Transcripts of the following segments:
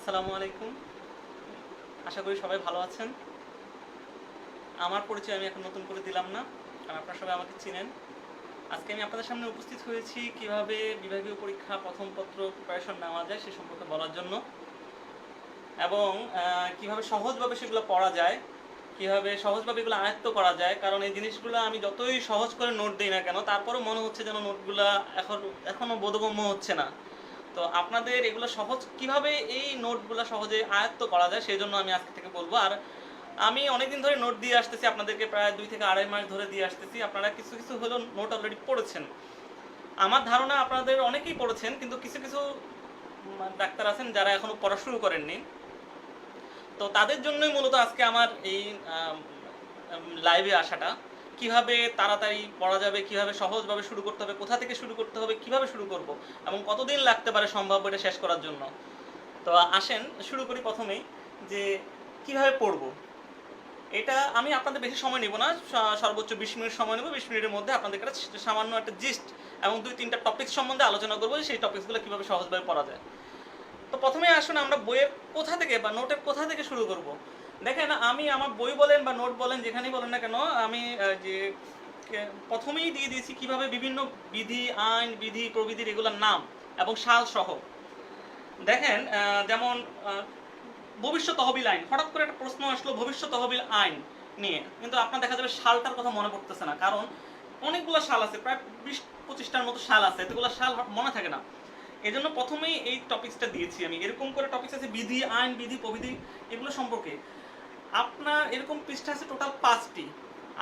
আসসালামু আলাইকুম। আশা করি সবাই ভালো আছেন। আমার পরিচয় আমি এখন নতুন করে দিলাম না, কারণ আপনারা সবাই আমাকে চিনেন। আজকে আমি আপনাদের সামনে উপস্থিত হয়েছি কিভাবে বিভাগীয় পরীক্ষা প্রথম পত্র প্রিপারেশন নেওয়া যায় সে সম্পর্কে বলার জন্য, এবং কিভাবে সহজভাবে সেগুলো পড়া যায়, কিভাবে সহজভাবে এগুলো আয়ত্ত করা যায়। কারণ এই জিনিসগুলো আমি যতই সহজ করে নোট দিই না কেন, তারপরেও মনে হচ্ছে যেন নোটগুলো এখনও বোধগম্য হচ্ছে না। তো আপনাদের এগুলো সহজ কিভাবে এই নোটগুলো সহজে আয়ত্ত করা যায় সেই জন্য আমি আজকে থেকে বলবো। আর আমি অনেকদিন ধরে নোট দিয়ে আসতেছি আপনাদেরকে, প্রায় 2 থেকে আড়াই মাস ধরে দিয়ে আসতেছি। আপনারা কিছু কিছু হলেও নোট অলরেডি পড়েছেন। আমার ধারণা আপনাদের অনেকেই পড়েছেন, কিন্তু কিছু কিছু ডাক্তার আছেন যারা এখনো পড়া শুরু করেননি। তো তাদের জন্যই মূলত আজকে আমার এই লাইভে আসাটা। কিভাবে তাড়াতাড়ি পড়া যাবে, কিভাবে সহজভাবে শুরু করতে হবে, কোথা থেকে শুরু করতে হবে, কিভাবে শুরু করব, এবং কতদিন লাগতে পারে সম্ভাব্য এটা শেষ করার জন্য। তো আসেন শুরু করি প্রথমেই, যে কিভাবে পড়ব। এটা আমি আপনাদের বেশি সময় নেব না, সর্বোচ্চ 20 মিনিট সময় নেব। 20 মিনিটের মধ্যে আপনাদের কাছে সামান্য একটা জিস্ট এবং 2-3টা টপিক সম্বন্ধে আলোচনা করবো, সেই টপিকসগুলো কীভাবে সহজভাবে পড়া যায়। তো প্রথমে আসুন আমরা বইয়ের কোথা থেকে বা নোটের কোথা থেকে শুরু করব। দেখেন, আমি আমার বই বলেন বা নোট বলেন, যেখানেই বলেন না কেন, আমি যে প্রথমেই দিয়ে দিয়েছি কিভাবে বিভিন্ন বিধি, আইন, বিধি, প্রবিধির এগুলোর নাম এবং সাল সহ। দেখেন, যেমন ভবিষ্যৎ তহবিল আইন, হঠাৎ করে একটা প্রশ্ন আসলো ভবিষ্যৎ তহবিল আইন নিয়ে, কিন্তু আপনার দেখা যাবে সালটার কথা মনে পড়তেছে না, কারণ অনেকগুলো সাল আছে, প্রায় 20-25টার মতো সাল আছে, এতগুলো সাল মনে থাকে না। এই জন্য প্রথমেই এই টপিকসটা দিয়েছি আমি। এরকম করে টপিকস আছে বিধি, আইন, বিধি, প্রবিধি, এগুলো সম্পর্কে। আপনার এরকম পৃষ্ঠা আছে টোটাল 5টি।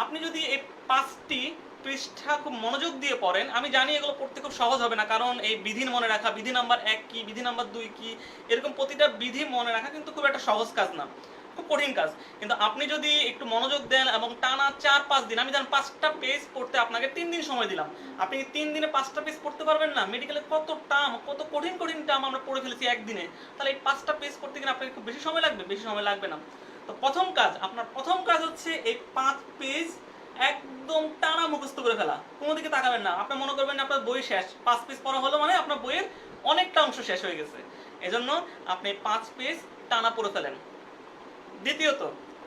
আপনি যদি এই 5টি পৃষ্ঠা খুব মনোযোগ দিয়ে পড়েন, আমি জানি এগুলো পড়তে খুব সহজ হবে না, কারণ এই বিধি মনে রাখা, বিধি নাম্বার 1 কি, বিধি নাম্বার 2 কি, এরকম প্রতিটা বিধি মনে রাখা কিন্তু খুব একটা সহজ কাজ না, খুব কঠিন কাজ। কিন্তু আপনি যদি একটু মনোযোগ দেন এবং টানা 4-5 দিন, আমি জানি 5টা পেজ পড়তে আপনাকে 3 দিন সময় দিলাম, আপনি 3 দিনে 5টা পেজ পড়তে পারবেন না? মেডিকেলে কত টার্ম, কত কঠিন কঠিন টার্ম আমরা পড়ে ফেলেছি একদিনে, তাহলে এই 5টা পেজ পড়তে গেলে আপনাকে খুব বেশি সময় লাগবে? বেশি সময় লাগবে না। তো আপনার প্রথম কাজ হচ্ছে এই 5 পেজ একদম টানা মুখস্থ করে ফেলা। কোনো দিকে তাকাবেন না। আপনি মনে করবেন আপনার বই শেষ, 5 পেজ পড়া হলো মানে আপনার বইয়ের অনেকটা অংশ শেষ হয়ে গেছে। এজন্য আপনি 5 পেজ টানা পড়ে ফেলেন। দ্বিতীয়ত,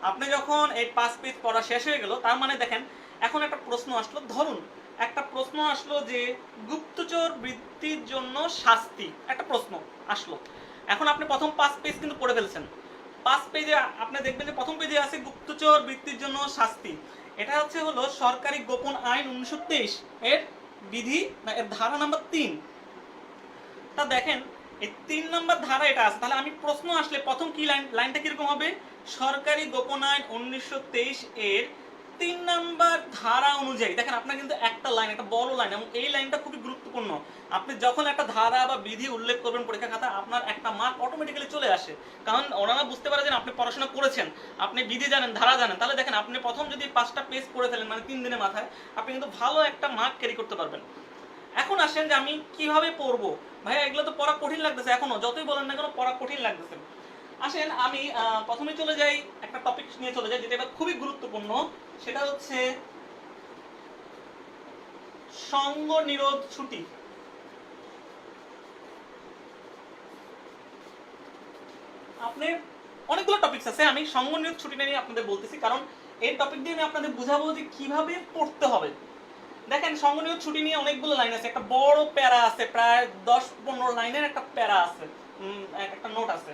আপনি যখন এই 5 পেজ পড়া শেষ হয়ে গেল, তার মানে দেখেন এখন একটা প্রশ্ন আসলো, ধরুন একটা প্রশ্ন আসলো যে গুপ্তচর বৃত্তির জন্য শাস্তি, একটা প্রশ্ন আসলো। এখন আপনি প্রথম 5 পেজ কিন্তু পড়ে ফেলছেন। 5 পেজে আপনি দেখবেন যে প্রথম পেজে আছে গুপ্তচর বৃত্তির জন্য শাস্তি। এটা হলো সরকারি গোপন আইন 1923 এর বিধি না, এর ধারা নাম্বার 3। তা দেখেন এই 3 নাম্বার ধারা এটা আছে, তাহলে আমি প্রশ্ন আসলে প্রথম কি লাইনটা কিরকম হবে? সরকারি গোপন আইন 1923 এর 3 নাম্বার ধারা অনুযায়ী। দেখেন আপনার কিন্তু একটা লাইন, একটা বড় লাইন, এবং এই লাইনটা খুবই গুরুত্বপূর্ণ। আপনি যখন একটা ধারা বা বিধি উল্লেখ করবেন পরীক্ষা খাতায়, আপনার একটা মার্ক অটোমেটিক্যালি চলে আসে, কারণ ওনারা বুঝতে পারে যে আপনি পড়াশোনা করেছেন, আপনি বিধি জানেন, ধারা জানেন। তাহলে দেখেন আপনি প্রথম যদি 5টা পেজ পড়ে ফেলেন, মানে 3 দিনের মাথায়, আপনি কিন্তু ভালো একটা মার্ক ক্যারি করতে পারবেন। এখন আসেন যে আমি কিভাবে পড়বো। ভাইয়া এগুলো তো পড়া কঠিন লাগতেছে, এখনো যতই বলেন না কেন পড়া কঠিন লাগতেছে। আসেন আমি প্রথমে চলে যাই, একটা টপিক নিয়ে চলে যাই যেটা খুবই গুরুত্বপূর্ণ। সেটা হচ্ছে সঙ্গ নিরোধ ছুটি। আপনি অনেকগুলো টপিকস আছে, আমি সঙ্গ নিরোধ ছুটি নিয়ে আপনাদের বলতেছি, কারণ এই টপিক দিয়ে আমি আপনাদের বুঝাবো যে কিভাবে পড়তে হবে। দেখেন, সঙ্গ নিরোধ ছুটি নিয়ে অনেকগুলো লাইন আছে, একটা বড় প্যারা আছে, প্রায় 10-15 লাইনের একটা প্যারা আছে, একটা নোট আছে।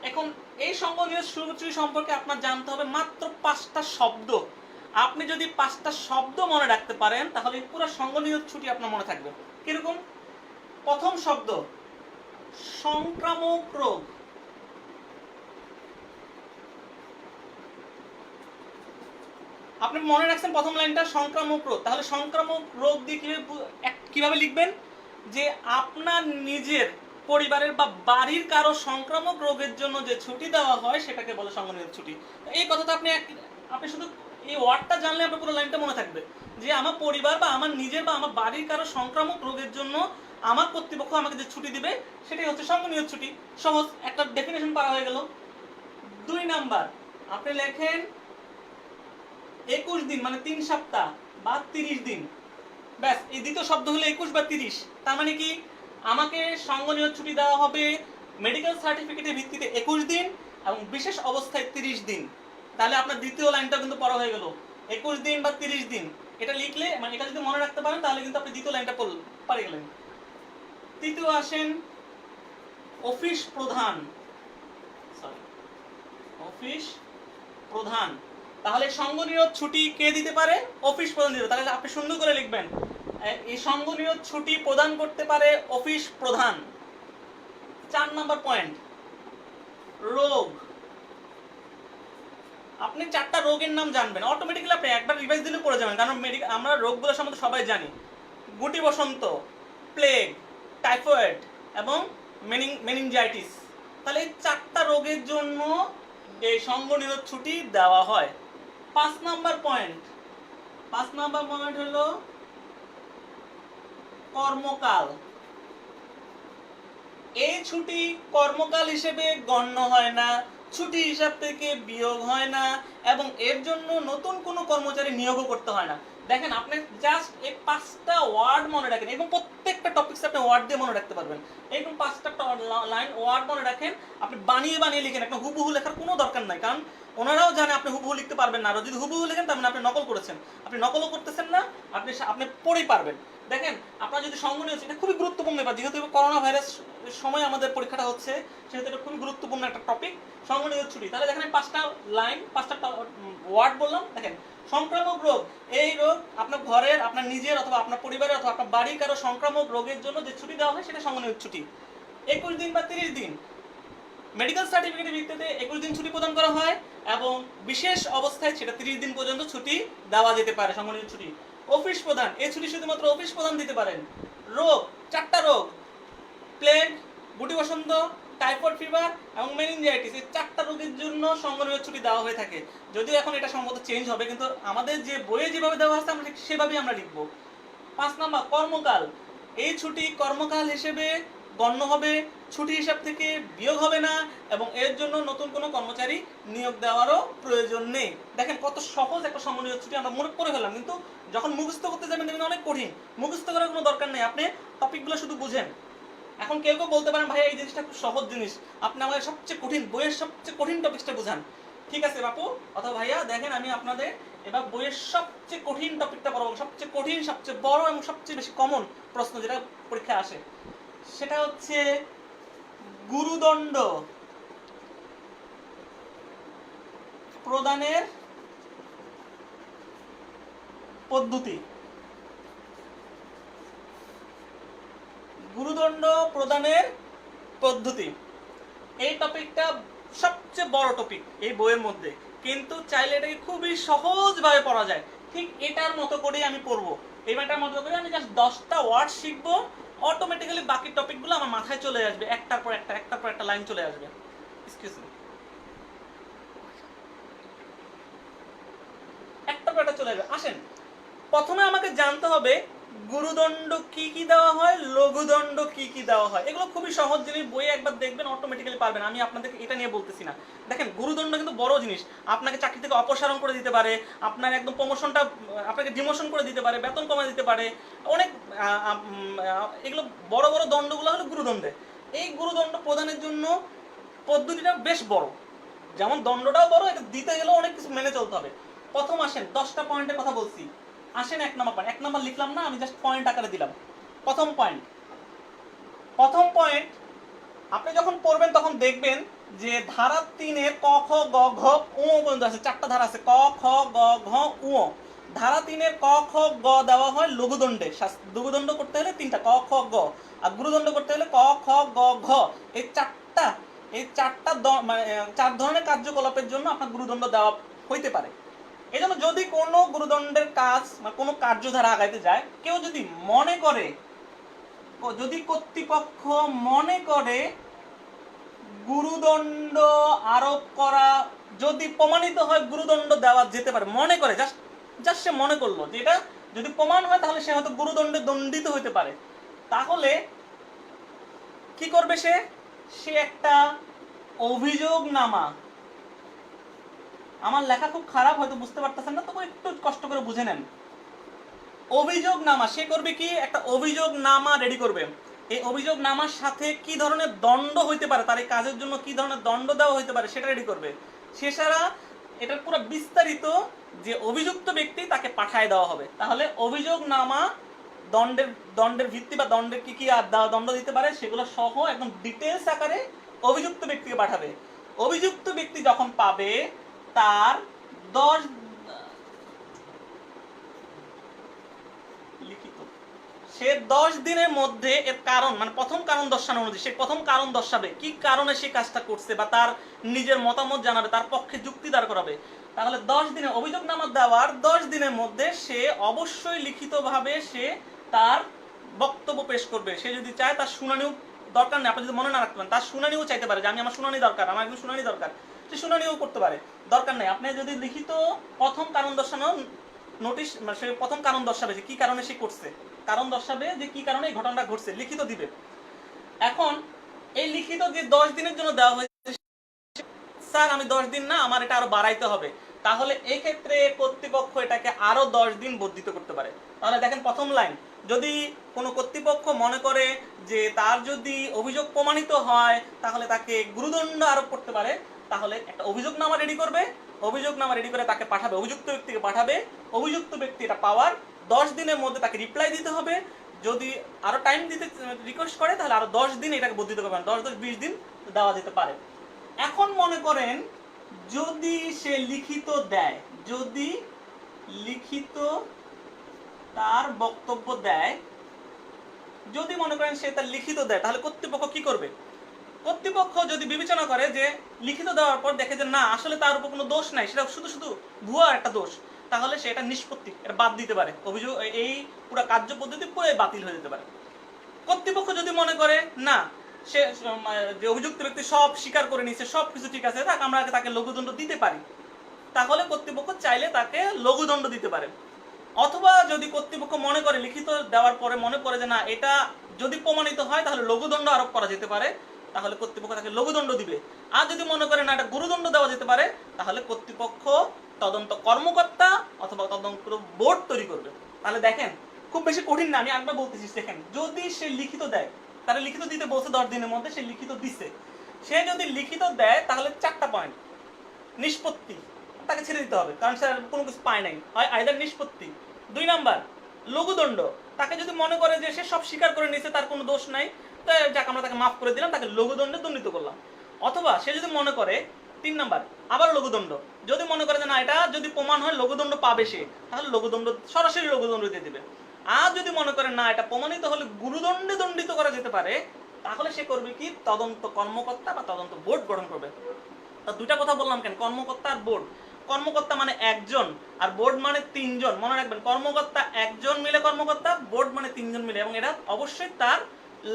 এখন এই সঙ্গ নিরোধ ছুটি সম্পর্কে আপনার জানতে হবে মাত্র 5টা শব্দ। আপনি যদি 5টা শব্দ মনে রাখতে পারেন, তাহলে পুরো সঙ্গ নিরোধ ছুটি আপনার মনে থাকবে। কিরকম? প্রথম শব্দ সংক্রামক রোগ। আপনি মনে রাখছেন প্রথম লাইনটা সংক্রামক রোগ, তাহলে সংক্রামক রোগ দিয়ে কিভাবে লিখবেন? যে আপনার নিজের পরিবারের বা বাড়ির কারো সংক্রামক রোগের জন্য যে ছুটি দেওয়া হয় সেটাকে বলে সঙ্গনিরোধ ছুটি। এই কথাটা আপনি শুধু এই ওয়ার্ডটা জানলে আপনার পুরো লাইনটা মনে থাকবে, যে আমার পরিবার বা আমার নিজের বা আমার বাড়ির কারো সংক্রামক রোগের জন্য আমার কর্তৃপক্ষ আমাকে যে ছুটি দিবে সেটাই হচ্ছে সঙ্গনিরোধ ছুটি। সহজ একটা ডেফিনেশন পাওয়া হয়ে গেল। 2 নাম্বার, আপনি লেখেন 21 দিন, মানে 3 সপ্তাহ বা 30 দিন। ব্যাস, এই দ্বিতীয় শব্দ হলো 21 বা 30। তার মানে কি? আমাকে সঙ্গ নিয়োগ ছুটি দেওয়া হবে মেডিকেল সার্টিফিকেটের ভিত্তিতে 21 দিন এবং বিশেষ অবস্থায় 30 দিন। তাহলে আপনার দ্বিতীয় লাইনটা কিন্তু পড়া হয়ে গেল। 21 দিন বা 30 দিন এটা লিখলে, মানে এটা যদি মনে রাখতে পারেন তাহলে কিন্তু আপনি দ্বিতীয় লাইনটা পারে গেলেন। তৃতীয় আসেন অফিস প্রধান, অফিস প্রধান। তাহলে সঙ্গনিরোধ ছুটি কে দিতে পারে? অফিস প্রধান দিতে। তাহলে আপনি সুন্দর করে লিখবেন, এই সঙ্গনিরোধ ছুটি প্রদান করতে পারে অফিস প্রধান। 4 নম্বর পয়েন্ট, রোগ। আপনি 4টা রোগের নাম জানবেন, অটোমেটিক্যালি আপনি একবার রিভাইজ দিলে পড়ে যাবেন, কারণ আমরা রোগগুলো সম্বন্ধে সবাই জানি। গুটি বসন্ত, প্লেগ, টাইফয়েড এবং মেনিনজাইটিস। তাহলে এই 4টা রোগের জন্য এই সঙ্গনিরোধ ছুটি দেওয়া হয়। 5 নম্বর পয়েন্ট হলো কর্মকাল। এই ছুটি কর্মকাল হিসেবে গণ্য হয় না, ছুটি হিসাব থেকে বিয়োগ হয় না এবং এর জন্য নতুন কোনো কর্মচারী নিয়োগও করতে হয় না। দেখেন, আপনি জাস্ট এই 5টা ওয়ার্ড মনে রাখেন এবং প্রত্যেকটা টপিকস আপনি ওয়ার্ড দিয়ে মনে রাখতে পারবেন। এরকম 5টা লাইন ওয়ার্ড মনে রাখেন, আপনি বানিয়ে বানিয়ে লিখেন। একটা হুবহু লেখার কোনো দরকার নাই, কারণ ওনারাও জানে আপনি হুবহু লিখতে পারবেন না। আর যদি হুবহু লেখেন তার মানে আপনি নকল করেছেন। আপনি নকলও করতেছেন না, আপনি পড়েই পারবেন। দেখেন, আপনার যদি সঙ্গনিরোধ, এটা খুবই গুরুত্বপূর্ণ ব্যাপার, যেহেতু করোনা ভাইরাস সময় আমাদের পরীক্ষাটা হচ্ছে, সেহেতু এটা খুবই গুরুত্বপূর্ণ একটা টপিক, সঙ্গনিরোধ ছুটি। তাহলে দেখেন 5টা লাইন, 5টা ওয়ার্ড বললাম। দেখেন, সংক্রামক রোগ, এই রোগ আপনার ঘরের, আপনার নিজের অথবা আপনার পরিবারের অথবা আপনার বাড়ির কারো সংক্রামক রোগের জন্য যে ছুটি দেওয়া হয় সেটা সঙ্গনিরোধ ছুটি। 21 দিন বা 30 দিন মেডিকেল সার্টিফিকেটের ভিত্তিতে 21 দিন ছুটি প্রদান করা হয় এবং বিশেষ অবস্থায় সেটা 30 দিন পর্যন্ত ছুটি দেওয়া যেতে পারে, সঙ্গনিরোধ ছুটি। অফিস প্রধান, এই ছুটি শুধুমাত্র অফিস প্রধান দিতে পারেন। রোগ, 4টা রোগ, প্লেগ, গুটি বসন্ত, টাইফয়েড ফিভার এবং মেনিনজাইটিস, এই 4টা রোগের জন্য সঙ্গনিরোধ ছুটি দেওয়া হয়ে থাকে। যদিও এখন এটা সম্ভবত চেঞ্জ হবে, কিন্তু আমাদের যে বইয়ে যেভাবে দেওয়া আছে আমরা সেভাবেই আমরা লিখবো। 5 নম্বর কর্মকাল, এই ছুটি কর্মকাল হিসেবে গণ্য হবে, ছুটি হিসাব থেকে বিয়োগ হবে না এবং এর জন্য নতুন কোনো কর্মচারী নিয়োগ দেওয়ারও প্রয়োজন নেই। দেখেন কত সহজ একটা সঙ্গনিরোধ ছুটি আমরা মনে করে ফেললাম, কিন্তু যখন মুখস্থ করতে যাবেন দেখবেন অনেক কঠিন। মুখস্থ করার কোনো দরকার নেই, আপনি টপিকগুলো শুধু বুঝেন। এখন কেউ কেউ বলতে পারেন, ভাই এই জিনিসটা খুব সহজ জিনিস, আপনি আমাদের সবচেয়ে কঠিন বইয়ের সবচেয়ে কঠিন টপিকসটা বুঝান। ঠিক আছে বাপু অথবা ভাইয়া, দেখেন আমি আপনাদের এবার বইয়ের সবচেয়ে কঠিন টপিকটা পড়াবো, সবচেয়ে কঠিন, সবচেয়ে বড় এবং সবচেয়ে বেশি কমন প্রশ্ন যেটা পরীক্ষায় আসে, সেটা হচ্ছে গুরুদণ্ড প্রদানের পদ্ধতি। গুরুদণ্ড প্রদানের পদ্ধতি, এই টপিকটা সবচেয়ে বড় টপিক এই বইয়ের মধ্যে, কিন্তু চাইলে এটাকে খুবই সহজভাবে পড়া যায়। ঠিক এটার মতো করেই আমি পড়বো, এইটার মতো করে আমি জাস্ট 10টা ওয়ার্ড শিখবো, অটোমেটিক্যালি বাকি টপিকগুলো আমার মাথায় চলে আসবে, একটার পর একটা লাইন চলে আসবে। এক্সকিউজ মি, একটার পর একটা চলে আসবে। আসেন, প্রথমে আমাকে জানতে হবে গুরুদণ্ড কি কি দেওয়া হয়, লঘুদণ্ড কি কি দেওয়া হয়। এগুলো খুবই সহজ জিনিস, বইয়ে একবার দেখবেন অটোমেটিক্যালি পারবেন। আমি আপনাদেরকে এটা নিয়ে বলতেছি না। দেখেন, গুরুদণ্ড কিন্তু বড় জিনিস, আপনাকে চাকরি থেকে অপসারণ করে দিতে পারে, আপনার একদম প্রমোশনটা, আপনাকে ডিমোশন করে দিতে পারে, বেতন কমিয়ে দিতে পারে, অনেক এগুলো বড় বড় দণ্ডগুলো হলো গুরুদণ্ডে। এই গুরুদণ্ড প্রদানের জন্য পদ্ধতিটা বেশ বড়, যেমন দণ্ডটাও বড়, এটা দিতে গেলেও অনেক কিছু মেনে চলতে হবে। প্রথম আসেন 10টা পয়েন্টের কথা বলছি, আসেন 1 নম্বর পয়েন্ট। 1 নম্বর লিখলাম না, আমি জাস্ট পয়েন্ট আকারে দিলাম। প্রথম পয়েন্ট আপনি যখন পড়বেন তখন দেখবেন যে ধারা 3-এর ক খ গ ঘ উ পর্যন্ত আছে, 4টা ধারা আছে, ক খ গ ঘ উ। ধারা 3-এর ক খ গ দেওয়া হয় লঘুদণ্ডে, লঘুদণ্ড করতে হলে 3টা, ক খ গ, আর গুরুদণ্ড করতে হলে ক খ গ ঘ। এই 4টা মানে 4 ধরনের কার্যকলাপের জন্য আপনার গুরুদণ্ড দেওয়া হইতে পারে। এই জন্য যদি কোনো গুরুদণ্ডের কাজ বা কোনো কার্যধারা আগাইতে যায়, কেউ যদি মনে করে, যদি কর্তৃপক্ষ মনে করে গুরুদণ্ড আরোপ করা, যদি প্রমাণিত হয় গুরুদণ্ড দেওয়া যেতে পারে, মনে করে, জাস্ট সে মনে করলো, যে এটা যদি প্রমাণ হয় তাহলে সে হয়তো গুরুদণ্ডে দণ্ডিত হইতে পারে, তাহলে কি করবে সে একটা অভিযোগনামা, আমার লেখা খুব খারাপ হয়তো বুঝতে পারতেছেন না, তবু একটু কষ্ট করে বুঝে নেন। অভিযোগনামা সে করবে কি, একটা অভিযোগনামা রেডি করবে। এই অভিযোগনামার সাথে কি ধরনের দণ্ড হইতে পারে, তার এই কাজের জন্য কি ধরনের দণ্ড দেওয়া হইতে পারে সেটা রেডি করবে। সে ছাড়া এটার পুরো বিস্তারিত যে অভিযুক্ত ব্যক্তি তাকে পাঠায় দেওয়া হবে। তাহলে অভিযোগনামা দণ্ডের ভিত্তি বা দণ্ডের কি কি দণ্ড দিতে পারে সেগুলো সহ একদম ডিটেলস আকারে অভিযুক্ত ব্যক্তিকে পাঠাবে। অভিযুক্ত ব্যক্তি যখন পাবে তার 10 লিখিত, সে 10 দিনের মধ্যে এর কারণ মানে প্রথম কারণ দর্শানো অনুযায়ী সে প্রথম কারণ দর্শাবে কি কারণে সে কাজটা করছে বা তার নিজের মতামত জানাবে, তার পক্ষে যুক্তি দাঁড় করাবে। তাহলে 10 দিনে অভিযোগনামা দেওয়ার 10 দিনের মধ্যে সে অবশ্যই লিখিতভাবে সে তার বক্তব্য পেশ করবে। সে যদি চায় তার শুনানিও দরকার নেই, আপনি যদি মনে না রাখতে পারেন তার শুনানিও চাইতে পারে যে আমি আমার শুনানি দরকার, আমার একদম শুনানি দরকার, সে শুনানিও করতে পারে, দরকার নেই। আপনি যদি লিখিত প্রথম কারণ দর্শানো নোটিশ মানে সে প্রথম কারণ দর্শাবে যে কি কারণে সে করছে, কারণ দর্শাবে যে কি কারণে এই ঘটনাটা ঘটছে, লিখিত দিবে। এখন এই লিখিত যে 10 দিনের জন্য দেওয়া হয়েছে, স্যার আমি 10 দিন না, আমার এটা আরো বাড়াইতে হবে, তাহলে এই ক্ষেত্রে কর্তৃপক্ষ এটাকে আরো 10 দিন বর্ধিত করতে পারে। তাহলে দেখেন প্রথম লাইন, যদি কোনো কর্তৃপক্ষ মনে করে যে তার যদি অভিযোগ প্রমাণিত হয় তাহলে তাকে গুরুদণ্ড আরোপ করতে পারে, তাহলে একটা অভিযোগনামা রেডি করবে, অভিযোগনামা রেডি করে তাকে পাঠাবে, অভিযুক্ত ব্যক্তিকে পাঠাবে, অভিযুক্ত ব্যক্তি এটা পাওয়ার 10 দিনের মধ্যে তাকে রিপ্লাই দিতে হবে। যদি আরো টাইম দিতে রিকোয়েস্ট করে তাহলে আরো 10 দিন এটাকে বর্ধিত করবেন, 10-20 দিন দেওয়া যেতে পারে। এখন মনে করেন যদি সে লিখিত দেয়, যদি লিখিত তার বক্তব্য দেয়, যদি মনে করেন সে তার লিখিত দেয় তাহলে কর্তৃপক্ষ কি করবে? কর্তৃপক্ষ যদি বিবেচনা করে যে লিখিত দেওয়ার পর দেখে যে না আসলে তার উপর কোনো দোষ নাই, সেটা শুধু শুধু ভুয়া একটা দোষ, তাহলে সে এটা নিষ্পত্তি, এটা বাদ দিতে পারে, অভিযোগ এই পুরো কার্য পদ্ধতি পুরোই বাতিল হয়ে যেতে পারে। কর্তৃপক্ষ যদি মনে করে না সে যে অভিযুক্ত ব্যক্তি সব স্বীকার করে নিচ্ছে, সব কিছু ঠিক আছে, আমরা তাকে লঘুদণ্ড দিতে পারি, তাহলে কর্তৃপক্ষ চাইলে তাকে লঘুদণ্ড দিতে পারে। অথবা যদি কর্তৃপক্ষ মনে করে লিখিত দেওয়ার পরে মনে করে যে না এটা যদি প্রমাণিত হয় তাহলে লঘুদণ্ড আরোপ করা যেতে পারে, তাহলে কর্তৃপক্ষ তাকে লঘুদণ্ড দিবে। আর যদি মনে করে না এটা গুরুদণ্ড দেওয়া যেতে পারে, তাহলে কর্তৃপক্ষ তদন্ত কর্মকর্তা অথবা তদন্ত বোর্ড তৈরি করবে। তাহলে দেখেন খুব বেশি কঠিন না, আমি একবার বলতেছি, দেখেন যদি সে লিখিত দেয়, তাহলে লিখিত দিতে বলছে 10 দিনের মধ্যে, সে লিখিত দিছে, সে যদি লিখিত দেয় তাহলে 4টা পয়েন্ট, নিষ্পত্তি, তাকে ছেড়ে দিতে হবে কারণ সে কোনো কিছু পায় নাই, হয় আইদার নিষ্পত্তি, 2 নাম্বার লঘুদণ্ড, তাকে যদি মনে করে যে সে সব স্বীকার করে নিয়েছে তার কোনো দোষ নাই, তো যাক আমরা তাকে মাফ করে দিলাম, তাকে লঘুদণ্ডে দণ্ডিত করলাম। অথবা সে যদি মনে করে 3 নাম্বার আবার লঘুদণ্ড, যদি মনে করে যে না এটা যদি প্রমাণ হয় লঘুদণ্ড পাবে সে, তাহলে লঘুদণ্ড সরাসরি লঘুদণ্ড দিয়ে দিবে। আর যদি মনে করে না এটা প্রমাণিত হলে গুরুদণ্ডে দণ্ডিত করা যেতে পারে, তাহলে সে করবে কি তদন্ত কর্মকর্তা বা তদন্ত বোর্ড গঠন করবে। তা 2টা কথা বললাম কেন, কর্মকর্তা আর বোর্ড। কর্মকর্তা মানে একজন আর বোর্ড মানে 3 জন, মনে রাখবেন কর্মকর্তা একজন মিলে কর্মকর্তা, বোর্ড মানে 3 জন মিলে, এবং এটা অবশ্যই তার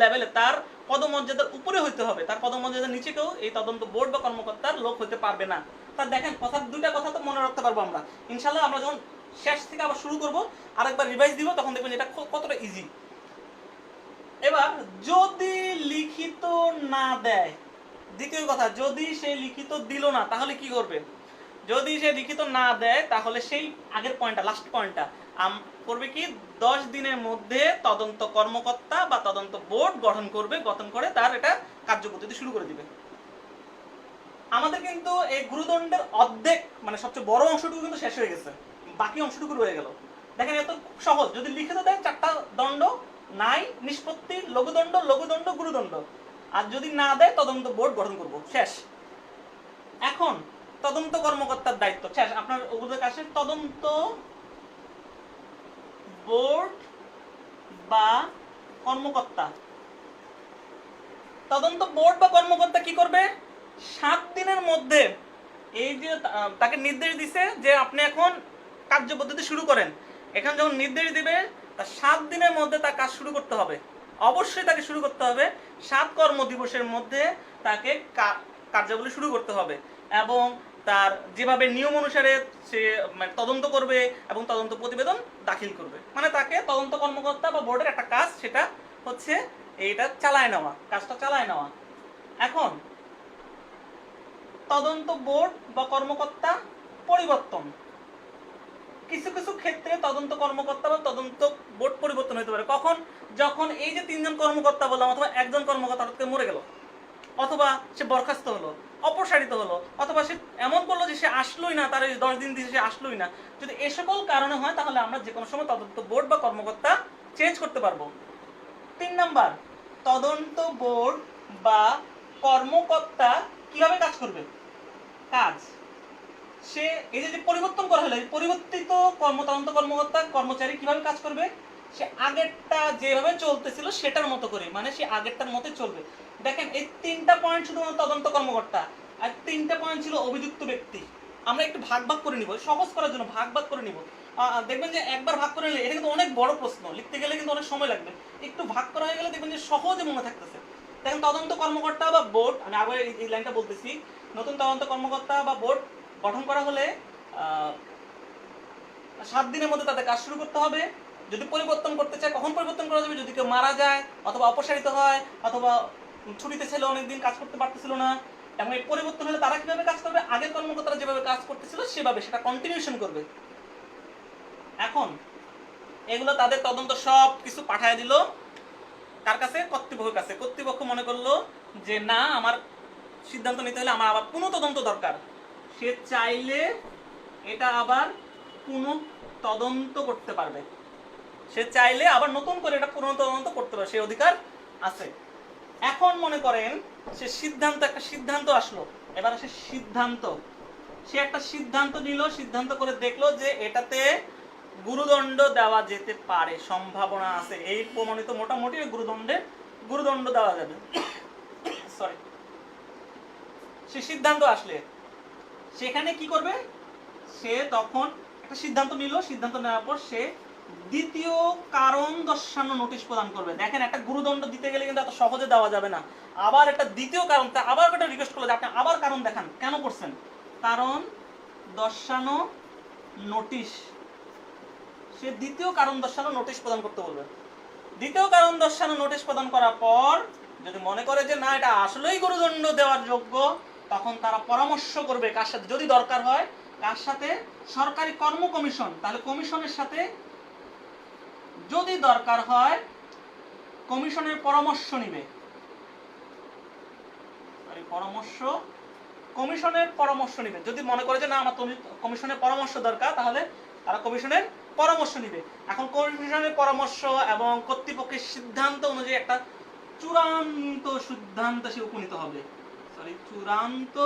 লেভেলে তার পদমর্যাদার উপরে হইতে হবে, তার পদমর্যাদার নিচে কেউ এই তদন্ত বোর্ড বা কর্মকর্তার লোক হতে পারবে না। তা দেখেন কথা 2টা কথা তো মনে রাখতে পারবো আমরা ইনশাআল্লাহ। আমরা যখন শেষ থেকে আবার শুরু করব আরেকবার রিভাইজ দিব তখন দেখবেন এটা কতটা ইজি। এবার যদি লিখিত না দেয়, দ্বিতীয় কথা, যদি সে লিখিত দিল না তাহলে কি করবে? যদি সে লিখিত না দেয় তাহলে সেই আগের পয়েন্টটা, লাস্ট পয়েন্টটা করবে কি 10 দিনের মধ্যে তদন্ত কর্মকর্তা বা তদন্ত বোর্ড গঠন করবে, গঠন করে তার এটা কার্যপদ্ধতি শুরু করে দিবে। আমাদের কিন্তু এই গুরুদণ্ডের অর্ধেক মানে সবচেয়ে বড় অংশটুকু কিন্তু শেষ হয়ে গেছে, বাকি অংশটুকু রয়ে গেল। দেখেন এত খুব সহজ, যদি লিখিত দেয় 4টা দণ্ড, নাই নিষ্পত্তি, লঘুদণ্ড, লঘুদণ্ড, গুরুদণ্ড, আর যদি না দেয় তদন্ত বোর্ড গঠন করব, শেষ। এখন তদন্ত কর্মকর্তার দায়িত্ব শেষ, আপনার ওদের কাছে তদন্ত বোর্ড বা কর্মকর্তা, তদন্ত বোর্ড বা কর্মকর্তা কি করবে? 7 দিনের মধ্যে এই যে তাকে নির্দেশ দিছে যে আপনি এখন কার্যপদ্ধতি শুরু করেন, এখন যখন নির্দেশ দিবে তার 7 দিনের মধ্যে তার কাজ শুরু করতে হবে, অবশ্যই তাকে শুরু করতে হবে 7 কর্মদিবসের মধ্যে তাকে কার্যাবলী শুরু করতে হবে, এবং তার যেভাবে নিয়ম অনুসারে সে তদন্ত করবে এবং তদন্ত প্রতিবেদন দাখিল করবে, মানে তাকে তদন্ত কর্মকর্তা বা বোর্ডের একটা কাজ সেটা হচ্ছে এইটা চালায় নেওয়া, কাজটা চালায় নেওয়া। এখন তদন্ত বোর্ড বা কর্মকর্তা পরিবর্তন কিছু কিছু ক্ষেত্রে তদন্ত কর্মকর্তা বা তদন্ত বোর্ড পরিবর্তন হতে পারে। কখন? যখন এই যে 3 জন কর্মকর্তা বললাম অথবা একজন কর্মকর্তা হঠাৎ করে মরে গেল, অথবা সে বরখাস্ত হলো, অপসারিত হলো, অথবা সে এমন করলো যে সে আসলোই না, তার 10 দিন দিয়ে সে আসলোই না। যদি এ সকল কারণে হয় তাহলে আমরা যে কোনো সময় তদন্ত বোর্ড বা কর্মকর্তা চেঞ্জ করতে পারবো। 3 নাম্বার, তদন্ত বোর্ড বা কর্মকর্তা কিভাবে কাজ করবে? কাজ সে এই যে পরিবর্তন করা হলো, পরিবর্তিত তদন্ত কর্মকর্তা কর্মচারী কিভাবে কাজ করবে? সে আগেরটা যেভাবে চলতেছিল সেটার মতো করে, মানে সে আগেরটার মতো চলবে। দেখেন এই 3টা পয়েন্ট শুধুমাত্র তদন্ত কর্মকর্তা, আর 3টা পয়েন্ট ছিল অভিযুক্ত ব্যক্তি। আমরা একটু ভাগ ভাগ করে নিব, সহজ করার জন্য ভাগ ভাগ করে নিব। দেখবেন যে একবার ভাগ করে নিলে এটা কিন্তু অনেক বড় প্রশ্ন, লিখতে গেলে কিন্তু অনেক সময় লাগবে। একটু ভাগ করা হয়ে গেলে দেখবেন যে সহজে মনে থাকতেছে। দেখেন তদন্ত কর্মকর্তা বা বোর্ড, আমি আগে এই লাইনটা বলতেছি, নতুন তদন্ত কর্মকর্তা বা বোর্ড গঠন করা হলে 7 দিনের মধ্যে তাদের কাজ শুরু করতে হবে। যদি পরিবর্তন করতে চায় কখন পরিবর্তন করা যাবে? যদি কেউ মারা যায়, অথবা অপসারিত হয়, অথবা ছুটিতে ছিল, অনেকদিন কাজ করতে পারতেছিল না। এবং এই পরিবর্তন হলে তারা কিভাবে কাজ করবে? আগের কর্মকর্তারা যেভাবে কাজ করতেছিল সেভাবে সেটা কন্টিনিউশন করবে। এখন এগুলো তাদের তদন্ত সব কিছু পাঠায় দিল কার কাছে? কর্তৃপক্ষের কাছে। কর্তৃপক্ষ মনে করলো যে না, আমার সিদ্ধান্ত নিতে হলে আমার আবার পুনঃ তদন্ত দরকার। সে চাইলে এটা আবার পুনঃ তদন্ত করতে পারবে, সে চাইলে আবার নতুন করে এটা পুনঃ তদন্ত করতে পারবে, সেই অধিকার আছে। এখন মনে করেন সে একটা সিদ্ধান্ত আসলো, এবার সে একটা সিদ্ধান্ত নিল, সিদ্ধান্ত করে দেখলো যে এটাতে গুরুদণ্ড দেওয়া যেতে পারে, সম্ভাবনা আছে, এই প্রমাণিত মোটামুটি গুরুদণ্ড দেওয়া যাবে। সরি, সে সিদ্ধান্ত আসলে সেখানে কি করবে? সে তখন একটা সিদ্ধান্ত নিল, সিদ্ধান্ত নেওয়ার পর সে দ্বিতীয় কারণ দর্শানো নোটিশ প্রদান করবে। দেখেন একটা গুরুদণ্ড দিতে গেলে কিন্তু এত সহজে দেওয়া যাবে না, আবার একটা দ্বিতীয় কারণ, আবার একটা রিকোয়েস্ট করলো যে আপনি আবার কারণ দেখান, কেন করছেন, কারণ দর্শানো নোটিশ। সে দ্বিতীয় কারণ দর্শানো নোটিশ প্রদান করতে বলবে। দ্বিতীয় কারণ দর্শানো নোটিশ প্রদান করার পর যদি মনে করে যে না এটা আসলেই গুরুদণ্ড দেওয়ার যোগ্য, তখন তারা পরামর্শ করবে কার সাথে, যদি দরকার হয় কার সাথে? সরকারি কর্ম কমিশন। তাহলে কমিশনের সাথে যদি দরকার হয় কমিশনের পরামর্শ নিবে, কমিশনের পরামর্শ নিবে। যদি মনে করে যে না আমার কমিশনের পরামর্শ দরকার, তাহলে তারা কমিশনের পরামর্শ নিবে। এখন কমিশনের পরামর্শ এবং কর্তৃপক্ষের সিদ্ধান্ত অনুযায়ী একটা চূড়ান্ত সিদ্ধান্তে সে উপনীত হবে, চূড়ান্ত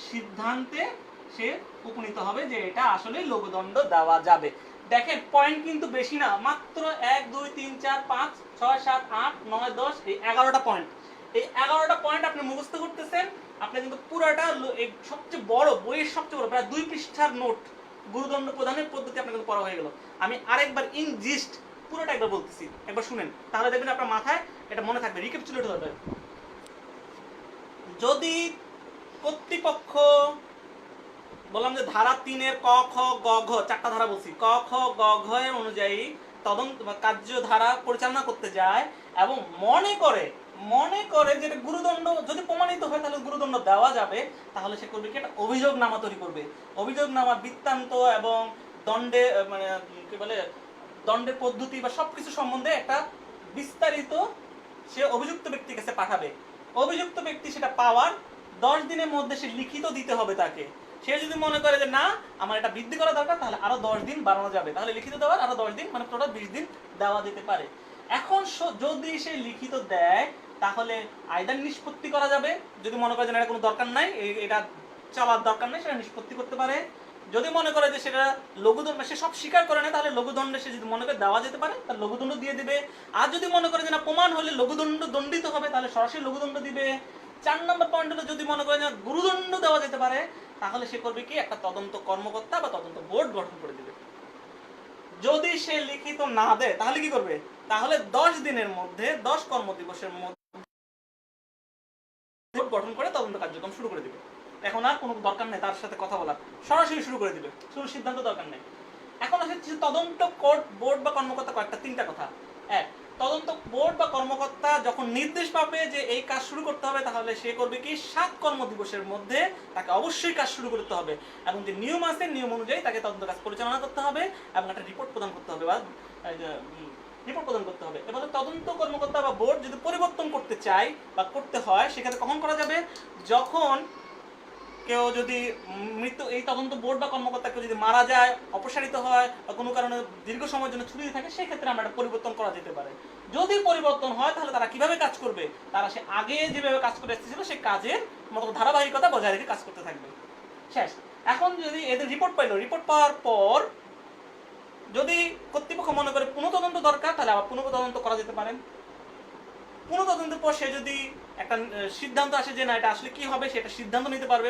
সিদ্ধান্তে সে উপনীত হবে যে এটা আসলে লঘুদণ্ড দেওয়া যাবে। দেখেন পয়েন্ট কিন্তু বেশি না, মাত্র 1 2 3 4 5 6 7 8 9 10, এই 11টা পয়েন্ট। এই 11টা পয়েন্ট আপনি মুখস্থ করতেছেন, আপনি কিন্তু পুরোটা সবচেয়ে বড় বইয়ের সবচেয়ে বড় প্রায় 2 পৃষ্ঠার নোট গুরুদণ্ড প্রদানের পদ্ধতি আপনার কিন্তু পড়া হয়ে গেল। আমি আরেকবার ইন জিস্ট পুরোটা একবার বলতেছি, একবার শুনেন, তাহলে দেখবেন আপনার মাথায় এটা মনে থাকবে, রিক্যাপিচুলেট হবে। যদি কর্তৃপক্ষ, বললাম যে ধারা 3-এর ক খ গ ঘ, 4টা ধারা বলছি, ক খ গ ঘ এর অনুযায়ী তদন্ত বা কার্যধারা পরিচালনা করতে যায় এবং মনে করে যে গুরুদণ্ড যদি প্রমাণিত হয় তাহলে গুরুদণ্ড দেওয়া যাবে, তাহলে সে করবে কি? একটা অভিযোগনামা তৈরি করবে। অভিযোগনামা বৃত্তান্ত এবং দণ্ডে মানে কি বলে দণ্ডের পদ্ধতি বা সবকিছু সম্বন্ধে একটা বিস্তারিত সে অভিযুক্ত ব্যক্তির কাছে পাঠাবে। অভিযুক্ত ব্যক্তি সেটা পাওয়ার 10 দিনের মধ্যে সে লিখিত দিতে হবে তাকে। সে যদি মনে করে যে না আমার এটা বৃদ্ধি করা দরকার, তাহলে আরো 10 দিন বাড়ানো যাবে, তাহলে লিখিত দেওয়ার আরো 10 দিন, মানে টোটাল 20 দিন দেওয়া যেতে পারে। এখন যদি সে লিখিত দেয় তাহলে আইদার নিষ্পত্তি করা যাবে, যদি মনে করে যে এটা কোনো দরকার নাই, এটা চালার দরকার নেই, সেটা নিষ্পত্তি করতে পারে। যদি মনে করে যে সেটা লঘুদণ্ড, সে সব স্বীকার করে না, তাহলে লঘুদণ্ডে সে যদি মনে করে দেওয়া যেতে পারে তাহলে লঘুদণ্ড দিয়ে দিবে। আর যদি মনে করে যে না প্রমাণ হলে লঘুদণ্ড দণ্ডিত হবে, তাহলে সরাসরি লঘুদণ্ড দিবে। 4 নম্বর পয়েন্ট হলো যদি মনে করে যে গুরুদণ্ড দেওয়া যেতে পারে, তাহলে সে করবে কি? একটা তদন্ত কর্মকর্তা বা তদন্ত বোর্ড গঠন করে দিবে। যদি সে লিখিত না দেয় তাহলে কি করবে? তাহলে 10 দিনের মধ্যে, 10 কর্মদিবসের মধ্যে বোর্ড গঠন করে তদন্ত কার্যক্রম শুরু করে দিবে। এখন আর কোনো দরকার নেই তার সাথে কথা বলার, সরাসরি শুরু করে দিবে, শুরু সিদ্ধান্ত দরকার নেই। এখন আসছে তদন্ত কোর্ট বোর্ড বা কর্মকর্তা কয়েকটা 3টা কথা। 1, তদন্ত বোর্ড বা কর্মকর্তা যখন নির্দেশ পাবে যে এই কাজ শুরু করতে হবে, তাহলে সে করবে কি 7 কর্মদিবসের মধ্যে তাকে অবশ্যই কাজ শুরু করতে হবে, এবং যে নিয়ম আছে নিয়ম অনুযায়ী তাকে তদন্ত কাজ পরিচালনা করতে হবে এবং একটা রিপোর্ট প্রদান করতে হবে বা রিপোর্ট প্রদান করতে হবে। এবার তদন্ত কর্মকর্তা বা বোর্ড যদি পরিবর্তন করতে চায় বা করতে হয়, সেক্ষেত্রে কখন করা যাবে? যখন কেউ যদি এই তদন্ত বোর্ড বা কর্মকর্তা কেউ যদি মারা যায়, অপসারিত হয় বা কোনো কারণে দীর্ঘ সময়ের জন্য ছুটি থাকে, সেক্ষেত্রে আমরা এটা পরিবর্তন করা যেতে পারে। যদি পরিবর্তন হয় তাহলে তারা কিভাবে কাজ করবে? তারা সে আগে যেভাবে কাজ করে এসেছিল সেই কাজের মতো ধারাবাহিকতা বজায় রেখে কাজ করতে থাকবে। শেষ। এখন যদি এদের রিপোর্ট পাইলো, রিপোর্ট পাওয়ার পর যদি কর্তৃপক্ষ মনে করে পুনঃতদন্ত দরকার, তাহলে আবার পুনঃতদন্ত করা যেতে পারে। পুনঃতদন্তের পর সে যদি একটা সিদ্ধান্ত আসে যে না এটা আসলে কি হবে, সেটা সিদ্ধান্ত নিতে পারবে,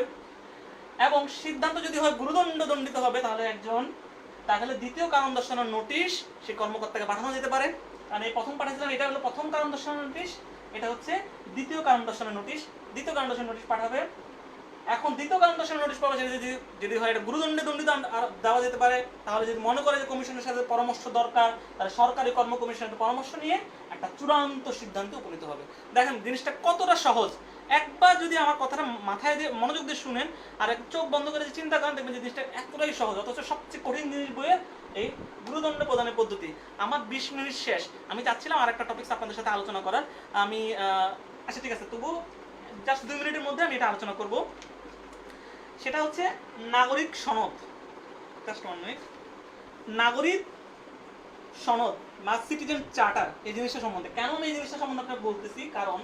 এবং সিদ্ধান্ত যদি হয় গুরুদণ্ডিত হবে, তাহলে দ্বিতীয় কারণ দর্শানোর নোটিশ সেই কর্মকর্তাকে পাঠানো যেতে পারে। কারণ এই প্রথম পাঠিয়েছিলাম, এটা হলো প্রথম কারণ দর্শানোর নোটিশ, এটা হচ্ছে দ্বিতীয় কারণ দর্শানোর নোটিশ। দ্বিতীয় কারণ দর্শানোর নোটিশ পাঠাবে। এখন দ্বিতীয় কারণ দর্শানোর নোটিশ পাওয়া যদি হয় এটা গুরুদণ্ডিত দেওয়া যেতে পারে। তাহলে যদি মনে করে যে কমিশনের সাথে পরামর্শ দরকার, তাহলে সরকারি কর্ম কমিশনের পরামর্শ নিয়ে একটা চূড়ান্ত সিদ্ধান্তে উপনীত হবে। দেখেন জিনিসটা কতটা সহজ। একবার যদি আমার কথাটা মাথায় দিয়ে মনোযোগ দিয়ে শুনেন আর এক চোখ বন্ধ করে যে চিন্তা করেন, দেখবেন যে জিনিসটা এতটাই সহজ, অথচ সবচেয়ে কঠিন জিনিস বইয়ে এই গুরুদণ্ড প্রদানের পদ্ধতি। আমার 20 মিনিট শেষ, আমি চাচ্ছিলাম আর একটা টপিক আপনাদের সাথে আলোচনা করার। আমি আচ্ছা ঠিক আছে, তবু জাস্ট 2 মিনিটের মধ্যে আমি এটা আলোচনা করব। সেটা হচ্ছে নাগরিক সনদ। Just 1 minute. নাগরিক সনদ বা সিটিজেন চার্টার, এই জিনিসটা সম্বন্ধে কেন আমি এই জিনিসটা সম্বন্ধে আপনাকে বলতেছি, কারণ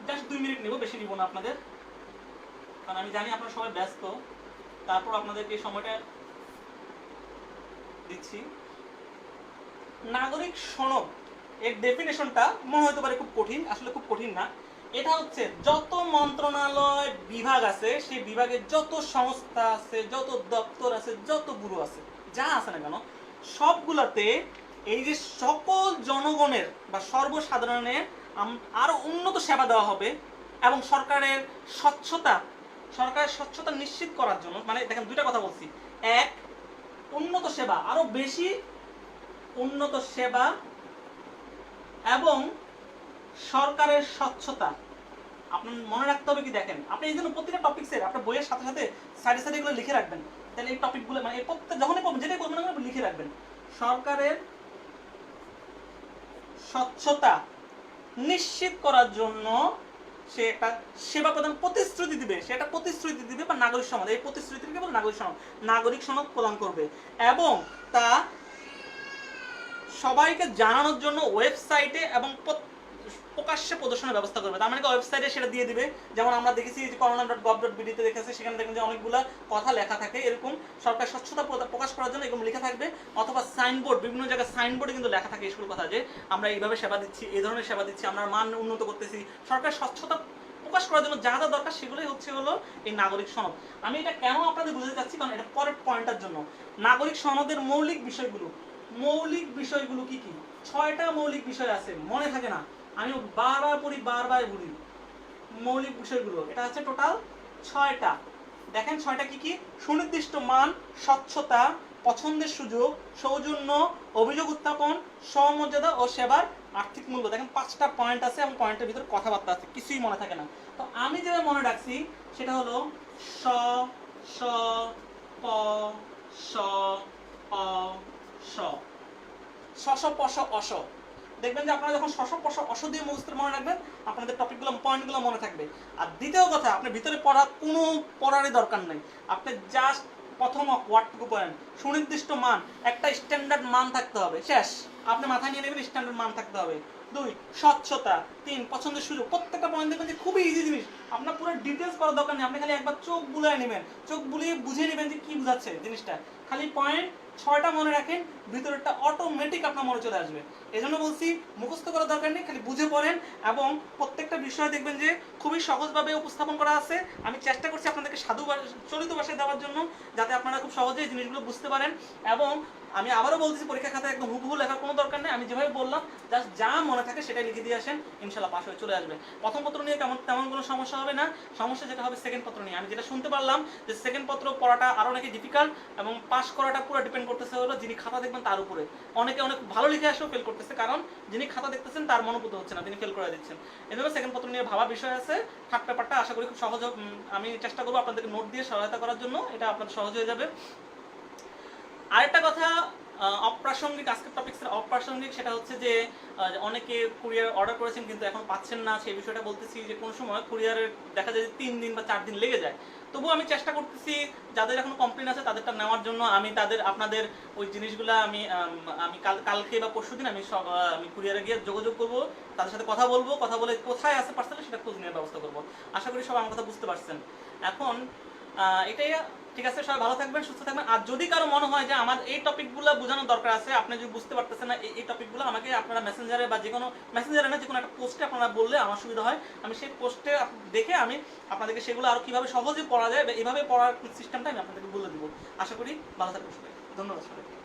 জাস্ট 2 মিনিট নেব, বেশি নিব না আপনাদের, কারণ আমি জানি আপনারা সবাই ব্যস্ত, তারপর আপনাদেরকে সময়টা দিচ্ছি। নাগরিক সনদ এর ডেফিনেশনটা মনে হতে পারে খুব কঠিন, আসলে খুব কঠিন না। এটা হচ্ছে যত মন্ত্রণালয় বিভাগ আছে, সেই বিভাগের যত সংস্থা আছে, যত দপ্তর আছে, যত ব্যুরো আছে, যা আছে না কেন, সবগুলোতে এই যে সকল জনগণের বা সর্বসাধারণের আরো উন্নত সেবা দেওয়া হবে, এবং সরকারের স্বচ্ছতা নিশ্চিত করার জন্য, মানে দেখেন দুইটা কথা বলছি, এক উন্নত সেবা, আরো বেশি উন্নত সেবা এবং সরকারের স্বচ্ছতা। আপনার মনে রাখতে হবে কি, দেখেন আপনি এই জন্য প্রতিটা টপিক্সের আপনার বইয়ের সাথে সাথে সাইডে সাইডে এগুলো লিখে রাখবেন, তাহলে এই টপিকগুলো মানে এই প্রত্যেক যখনই করবেন যেটাই করবেন না লিখে রাখবেন। সরকারের স্বচ্ছতা নিশ্চিত করার জন্য সে একটা সেবা প্রদান প্রতিশ্রুতি দিবে, সে একটা প্রতিশ্রুতি দিবে বা নাগরিক সনদ, এই প্রতিশ্রুতিকে বলে নাগরিক সনদ প্রদান করবে, এবং তা সবাইকে জানানোর জন্য ওয়েবসাইটে এবং প্রকাশ্যে প্রদর্শনের ব্যবস্থা করবে। তার মানে ওয়েবসাইটে সেটা দিয়ে দিবে। যেমন আমরা দেখেছি যে corona.gov.bd তে দেখেছি, সেখানে দেখবেন যে অনেকগুলো কথা লেখা থাকে, এরকম সরকার স্বচ্ছতা প্রকাশ করার জন্য এরকম লেখা থাকবে। অথবা সাইনবোর্ড, বিভিন্ন জায়গায় সাইনবোর্ডে কিন্তু লেখা থাকে স্কুল কথা, যে আমরা এইভাবে সেবা দিচ্ছি, এই ধরনের সেবা দিচ্ছি, আমরা মান উন্নত করতেছি। সরকার স্বচ্ছতা প্রকাশ করার জন্য যা যা দরকার সেগুলোই হলো এই নাগরিক সনদ। আমি এটা কেন আপনাদের বুঝাতে চাচ্ছি, কারণ এটা পরের পয়েন্টের জন্য। নাগরিক সনদের মৌলিক বিষয়গুলো কি কি? 6টা মৌলিক বিষয় আছে, মনে থাকে না, আমি বারবার বলি মৌলিক বিষয়গুলো। এটা হচ্ছে টোটাল 6টা। দেখেন 6টা কি কি? সুনির্দিষ্ট মান, স্বচ্ছতা, পছন্দের সুযোগ, সৌজন্য, অভিযোগ উত্থাপন, সমমর্যাদা ও সেবার আর্থিক মূল্য। দেখেন 5টা পয়েন্ট আছে এবং পয়েন্টের ভিতরে কথাবার্তা আছে, কিছুই মনে থাকে না। তো আমি যেভাবে মনে রাখছি সেটা হলো স স প স অ স, স প স অ স। দেখবেন যে আপনারা যখন স প স অ স দিয়ে মুখস্থ মনে রাখবেন, আপনাদের টপিকগুলো পয়েন্টগুলো মনে থাকবে। আর দ্বিতীয় কথা, আপনার ভিতরে পড়ারই দরকার নেই, আপনি জাস্ট প্রথম ওয়ার্ডটুকু পড়েন। সুনির্দিষ্ট মান, একটা স্ট্যান্ডার্ড মান থাকতে হবে, শেষ। আপনি মাথায় নিয়ে নেবেন স্ট্যান্ডার্ড মান থাকতে হবে। 2 স্বচ্ছতা, 3 পছন্দের সুযোগ। প্রত্যেকটা পয়েন্ট দেখবেন যে খুবই ইজি জিনিস, আপনার পুরো ডিটেলস করার দরকার নেই, আপনি খালি একবার চোখ বুলিয়ে নেবেন, চোখ বুলিয়ে বুঝে নেবেন যে কি বোঝাচ্ছে জিনিসটা। খালি পয়েন্ট 6টা মনে রাখেন, ভিতরেরটা অটোমেটিক আপনার মনে চলে আসবে। এজন্য বলছি মুখস্থ করার দরকার নেই, খালি বুঝে পড়েন, এবং প্রত্যেকটা বিষয় দেখবেন যে খুবই সহজভাবে উপস্থাপন করা আছে। আমি চেষ্টা করছি আপনাদেরকে চলিত ভাষায় দেওয়ার জন্য, যাতে আপনারা খুব সহজে এই জিনিসগুলো বুঝতে পারেন। এবং আমি আবারও বলতেছি, পরীক্ষা খাতায় একদম হুবহু লেখার কোনো দরকার নেই। আমি যেভাবে বললাম জাস্ট যা মনে থাকে সেটাই লিখে দিয়ে আসেন, ইনশাল্লাহ পাস হয়ে চলে আসবে। প্রথম পত্র নিয়ে তেমন কোনো সমস্যা হবে না। সমস্যা যেটা হবে সেকেন্ড পত্র নিয়ে। আমি যেটা শুনতে পারলাম যে সেকেন্ড পত্র পড়াটা আরও নাকি ডিফিকাল্ট, এবং পাস করাটা পুরো ডিপেন্ড করতেছে হলো যিনি খাতা দেখবেন তার উপরে। অনেকে অনেক ভালো লিখে আসেও ফেল করতেছে, কারণ যিনি খাতা দেখতেছেন তার মনোভূত হচ্ছে না, তিনি ফেল করে দিচ্ছেন। এজন্য সেকেন্ড পত্র নিয়ে ভাবা বিষয় আছে। থার্ড পেপারটা আশা করি খুব সহজ। আমি চেষ্টা করবো আপনাদেরকে নোট দিয়ে সহায়তা করার জন্য, এটা আপনাদের সহজ হয়ে যাবে। আরেকটা কথা, অপ্রাসঙ্গিক, আজকের টপিক্সের অপ্রাসঙ্গিক, সেটা হচ্ছে যে অনেকে কুরিয়ার অর্ডার করেছেন কিন্তু এখন পাচ্ছেন না। সেই বিষয়টা বলতেছি যে কোনো সময় কুরিয়ারের দেখা যায় যে 3 দিন বা 4 দিন লেগে যায়। তবুও আমি চেষ্টা করতেছি যাদের এখন কমপ্লেন আছে তাদেরটা নেওয়ার জন্য। আমি আপনাদের ওই জিনিসগুলো আমি কালকে বা পরশু দিন আমি কুরিয়ারে গিয়ে যোগাযোগ করবো, তাদের সাথে কথা বলে কোথায় আছে পার্সেল সেটা খোঁজ নেওয়ার ব্যবস্থা করবো। আশা করি সবাই আমার কথা বুঝতে পারছেন। এখন এটাই, ঠিক আছে, সবাই ভালো থাকবেন, সুস্থ থাকবেন। আর যদি কারো মনে হয় যে আমার এই টপিকগুলো বোঝানোর দরকার আছে, আপনি যদি বুঝতে পারতেছেন না এই টপিকগুলো, আমাকে আপনারা মেসেঞ্জারে বা যে কোনো মেসেঞ্জারে না, যে কোনো একটা পোস্টে আপনারা বললে আমার সুবিধা হয়। আমি সেই পোস্টে দেখে আমি আপনাদেরকে সেগুলো আরও কীভাবে সহজে পড়া যায় বা এইভাবে পড়ার সিস্টেমটা আমি আপনাদেরকে বলে দেবো। আশা করি ভালো থাকবেন সবাই। ধন্যবাদ সবাই।